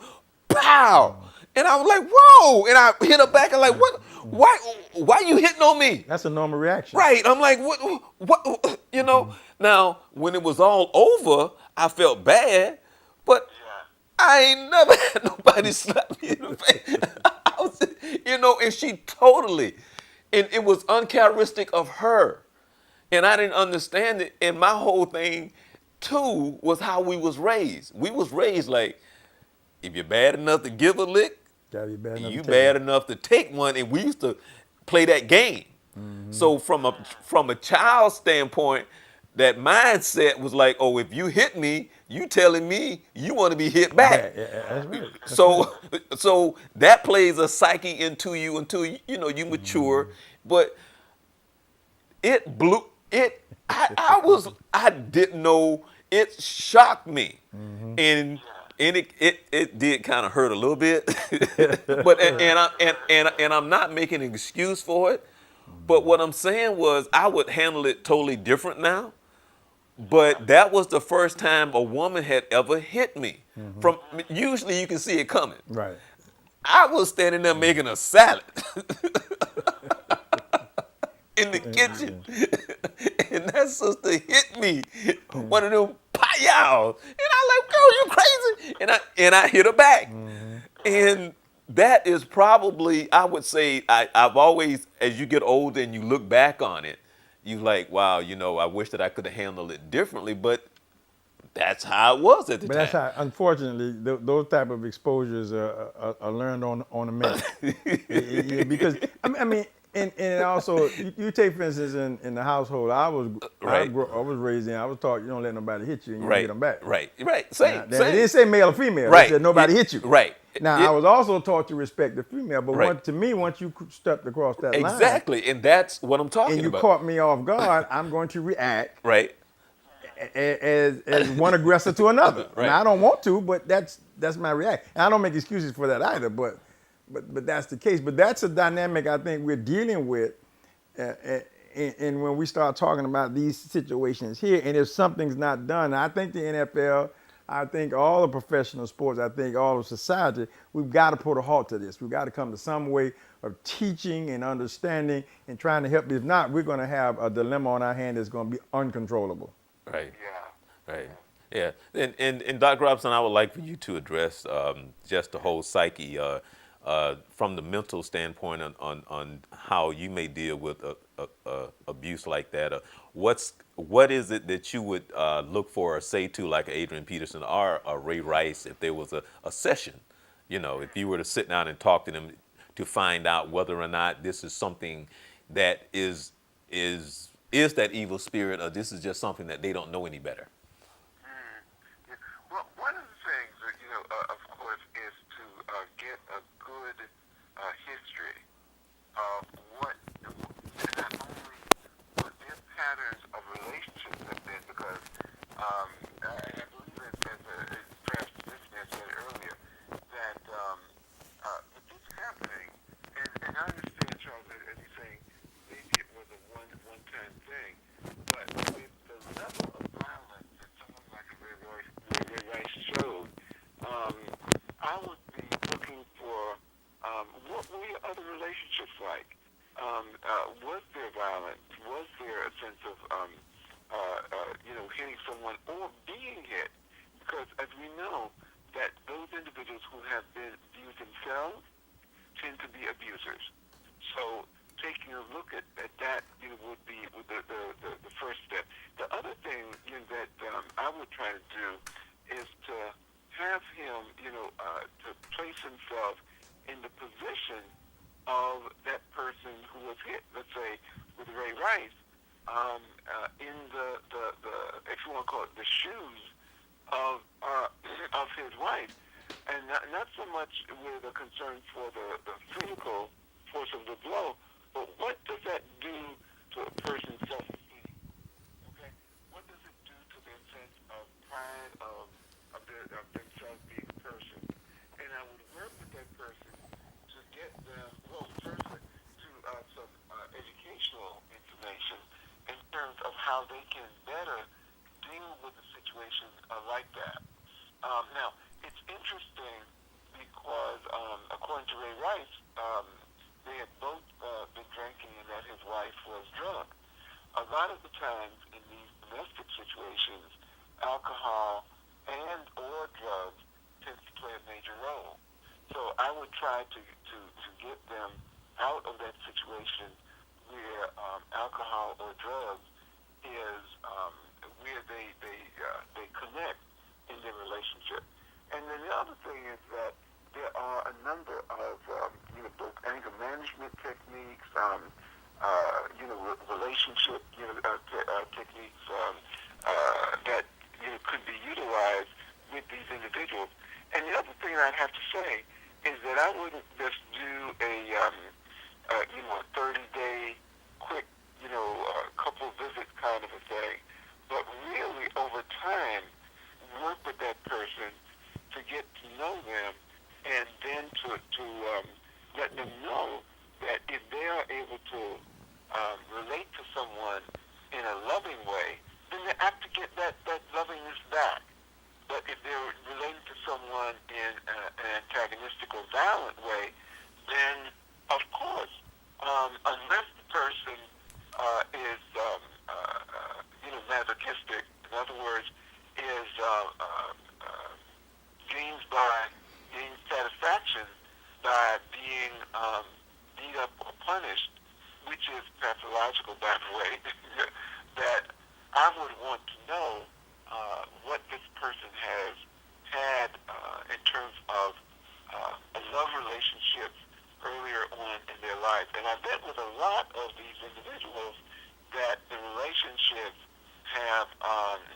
pow! And I was like, "Whoa!" And I hit her back and like, "What? Why you hitting on me?" That's a normal reaction. Right. I'm like, what, you know? Now, when it was all over, I felt bad, but I ain't never had nobody slap me in the face. I was, and she totally, and it was uncharacteristic of her. And I didn't understand it. And my whole thing, too, was how we was raised. We was raised like, if you're bad enough to give a lick, Gotta be bad enough you to take bad it. enough to take one, and we used to play that game. So from a child's standpoint, that mindset was like, oh, if you hit me, you telling me you want to be hit back. Yeah, that's right. So that plays a psyche into you until you mature. But it blew it. I didn't know. It shocked me, and it did kind of hurt a little bit. But and I'm not making an excuse for it. But what I'm saying was I would handle it totally different now. But that was the first time a woman had ever hit me. From usually you can see it coming. Right. I was standing there making a salad in the kitchen, and that sister hit me one of them pow, and I like, girl, you crazy? And I hit her back, and that is probably, I would say, I've always, as you get older and you look back on it, you like, wow, I wish that I could have handled it differently, but that's how it was at the But time. that's how, unfortunately, those type of exposures are learned on the minute. Because I mean, and also you take for instance in the household I was raised in, I was taught you don't let nobody hit you and you don't hit them back. Right. Same. Now, they didn't say male or female. Right. They said nobody hit you. Right. Now I was also taught to respect the female, but Right. to me, once you stepped across that line, Exactly, and that's what I'm talking and you about. caught me off guard, I'm going to react Right. as one aggressor to another. Right. Now I don't want to, but that's my reaction. And I don't make excuses for that either, but that's the case. But that's a dynamic I think we're dealing with, and when we start talking about these situations here, and if something's not done, I think the NFL, I think all the professional sports, I think all of society, we've got to put a halt to this. We've got to come to some way of teaching and understanding and trying to help. If not, we're going to have a dilemma on our hand that's going to be uncontrollable. Right. Yeah. Right. Yeah. And Dr. Robinson, I would like for you to address just the whole psyche from the mental standpoint on how you may deal with abuse like that. What is it that you would look for or say to like Adrian Peterson or Ray Rice if there was a session, if you were to sit down and talk to them to find out whether or not this is something that is that evil spirit, or this is just something that they don't know any better? Yeah. Well, one of the things that, of course, is to get a good history of not only what their patterns of relationships have been, because I believe as perhaps this man said earlier, that factors. So taking a look at that, would be the first step. The other thing, that I would try to do is to have him, to place himself in the position of that person who was hit. Let's say with Ray Rice, in the if you want to call it the shoes of his wife, and not so much with a concern for the physical force of the blow, but what does that do to a person's self-esteem? Okay, what does it do to their sense of pride of themselves being a person? And I would work with that person to get them, well, first to some educational information in terms of how they can better deal with a situation like that. Now, it's interesting because, according to Ray Rice, they had both been drinking and that his wife was drunk. A lot of the times in these domestic situations, alcohol and or drugs tends to play a major role. So I would try to get them out of that situation where alcohol or drugs is where they connect in their relationship. And then the other thing is that there are a number of both anger management techniques, relationship techniques that could be utilized with these individuals. And the other thing I'd have to say is that I wouldn't just do a 30-day quick couple visit kind of a thing, but really over time work with that person to get to know them, and then to let them know that if they are able to relate to someone in a loving way, then they have to get that lovingness back. But if they're relating to someone in an antagonistic or violent way, then of course, unless the person is masochistic, in other words, is gains satisfaction by being beat up or punished, which is pathological, by the way, that I would want to know what this person has had in terms of a love relationship earlier on in their life. And I bet with a lot of these individuals that the relationships have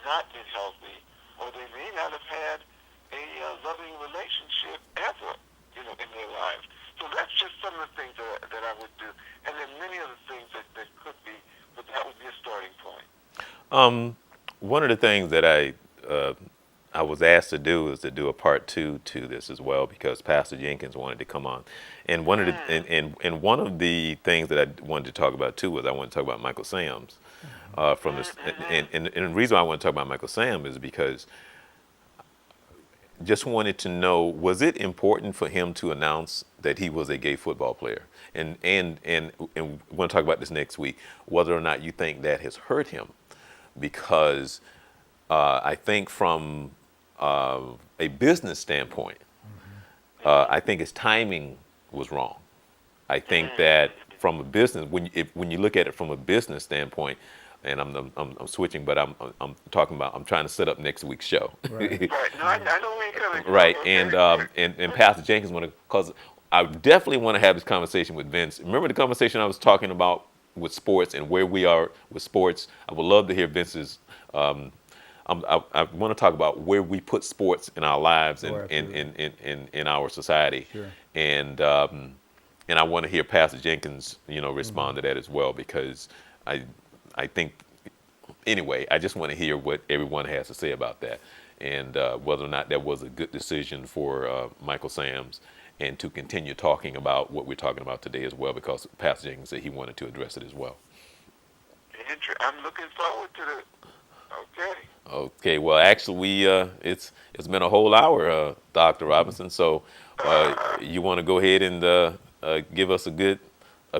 not been healthy, or they may not have had a loving relationship ever, in their lives. So that's just some of the things that I would do. And then many other things that could be, but that would be a starting point. One of the things that I was asked to do is to do a part two to this as well, because Pastor Jenkins wanted to come on, and one of the things that I wanted to talk about too was I wanted to talk about Michael Sam's from this, and the reason why I want to talk about Michael Sam is because just wanted to know, was it important for him to announce that he was a gay football player? And we're going to talk about this next week, whether or not you think that has hurt him, because I think from a business standpoint, I think his timing was wrong. I think that from a business, when you look at it from a business standpoint, and I'm switching, but I'm talking about, I'm trying to set up next week's show. Right. No, I know where you're coming from. Right, Okay. and Pastor Jenkins because I definitely want to have this conversation with Vince. Remember the conversation I was talking about with sports and where we are with sports? I would love to hear Vince's. I want to talk about where we put sports in our lives and in our society, Sure. and I want to hear Pastor Jenkins, respond to that as well, because I think, anyway, I just want to hear what everyone has to say about that, and whether or not that was a good decision for Michael Sams, and to continue talking about what we're talking about today as well, because Pastor Jenkins said he wanted to address it as well. I'm looking forward to it. Okay. Okay, well, actually, it's been a whole hour, Dr. Robinson. So, you want to go ahead and give us a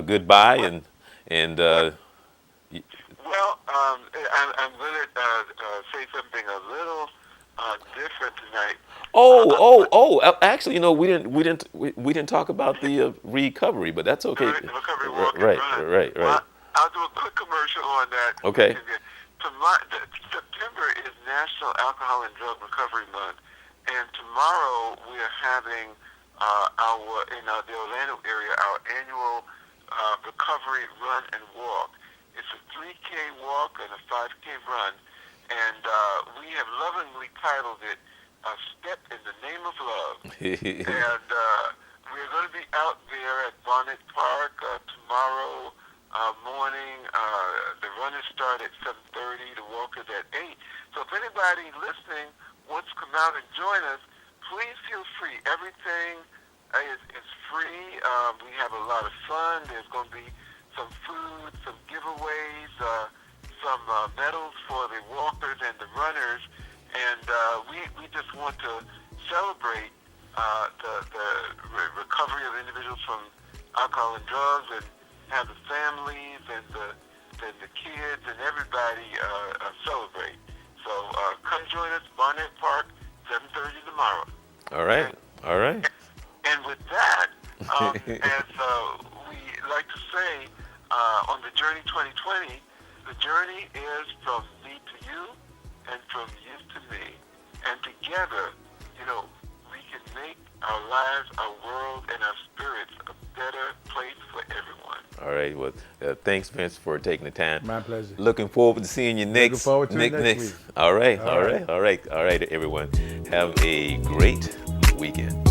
goodbye and Well, I'm going to say something a little different tonight. Actually, you know, we didn't talk about the recovery, but that's okay. The recovery walk and Right, run. right, right. Well, I'll do a quick commercial on that. Okay. September is National Alcohol and Drug Recovery Month, and tomorrow we are having the Orlando area our annual recovery run and walk. It's a 3K walk and a 5K run, and we have lovingly titled it "Step in the Name of Love." And we're going to be out there at Bonnet Park tomorrow morning. The runners start at 7:30. The walkers at 8. So if anybody listening wants to come out and join us, please feel free. Everything is free. We have a lot of fun. There's going to be some food, some giveaways, some medals for the walkers and the runners. And we just want to celebrate the recovery of individuals from alcohol and drugs, and have the families and the kids and everybody celebrate. So come join us, Barnett Park, 7:30 tomorrow. All right, Okay? all right. And with that, as we like to say on the Journey 2020, the journey is from me to you and from you to me. And together, we can make our lives, our world, and our spirits a better place for everyone. All right. Well, thanks, Vince, for taking the time. My pleasure. Looking forward to seeing you next. Looking forward to it next week. All right, All right. all right, everyone. Have a great weekend.